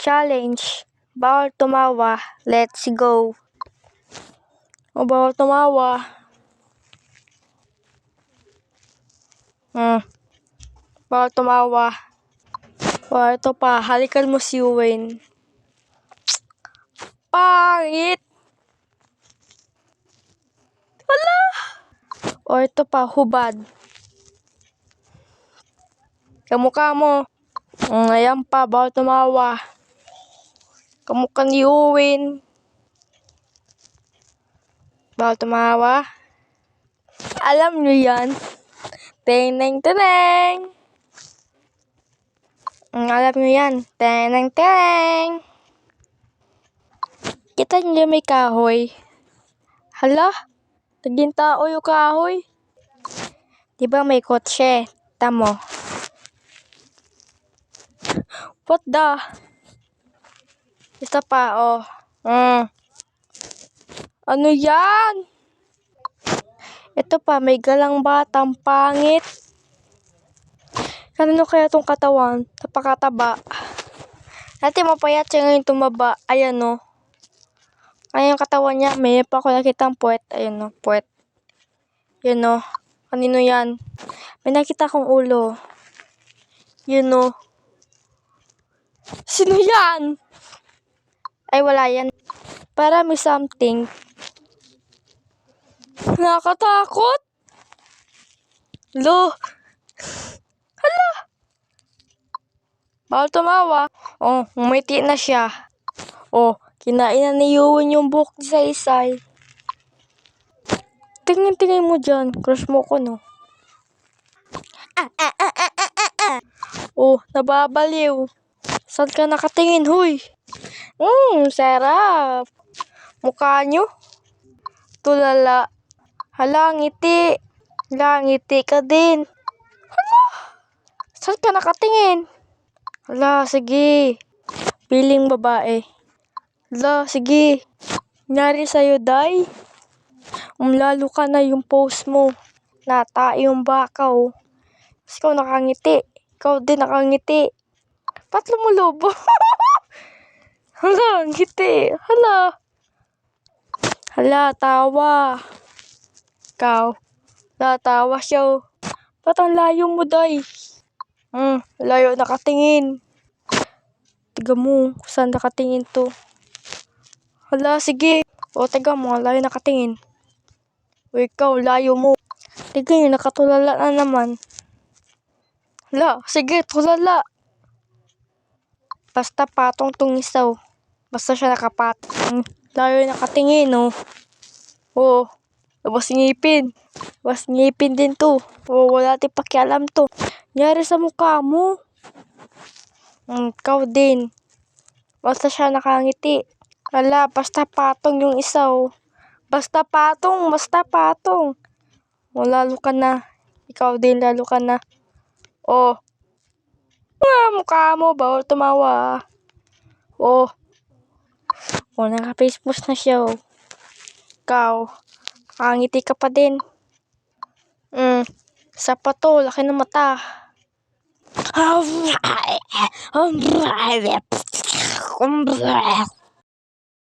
Challenge. Bawal tumawa. Let's go. O, bawal tumawa. Bawal tumawa. O, ito pa. Halikan mo si Wayne. Pangit! Hala! O, ito pa. Hubad. Kamukha mo. Ayan pa. Bawal tumawa. Kamukha ni Wayne. Bawal tumawa. Alam nyo yan. Teneng teneng. Alam nyo yan. Teneng teneng. Kita nyo may kahoy. Hala? Naging tao yung kahoy. Diba may kotse? Tamo. What the? Ito pa, oh. Ano yan? Ito pa, may galang batang pangit. Kanino kaya tong katawan? Napakataba. Dati mapayat siya, ngayon tumaba. Ayan, no. Ayan yung katawan niya. May pa ako nakitang puwet. Ayan, no. Puwet. Yun, no. Kanino yan? May nakita akong ulo. Yun, no. Sino yan? Ay, wala yan. Para may something. Nakakatakot. Lo. Hala. Bawal tumawa. Oh, umiti na siya. Oh, kinain na ni Yuwin yung buhok ni Saysay. Tingin mo dyan. Crush mo ko, no? Oh, nababaliw. Saan ka nakatingin, huy? Sarap. Mukha nyo. Tulala. Hala, ngiti. Hala, ngiti ka din. Hala. Saan ka nakatingin? Hala, sige. Piling babae. Hala, sige. Nangyari sa'yo, day? Lalo ka na yung pose mo. Nata yung bakaw. Tapos ikaw nakangiti. Ikaw din nakangiti. Ba't lumulubo? Hala, ngiti. Hala. Hala, tawa. Ikaw. Hala, tawa siya. Ba't ang layo mo, day? Layo nakatingin. Tiga mo, saan nakatingin to? Hala, sige. O, tiga mo, layo nakatingin. O, ikaw, layo mo. Tiga nyo, nakatulala na naman. Hala, sige, tulala. Basta patong tong isaw. Basta siya nakapatong. Layo nakatingin, no? Oo. Labas ngipin. Labas ngipin din to. Oo, wala din pakialam to. Nangyari sa mukha mo. Ikaw din. Basta siya nakangiti. Hala, basta patong yung isaw. Basta patong, basta patong. O, lalo ka na. Ikaw din, lalo ka na. O. Mukha mo, bawal tumawa. O, naka-Facebook na siya, oh. Ikaw, nakangiti ka pa din. Isa pa to, laki ng mata.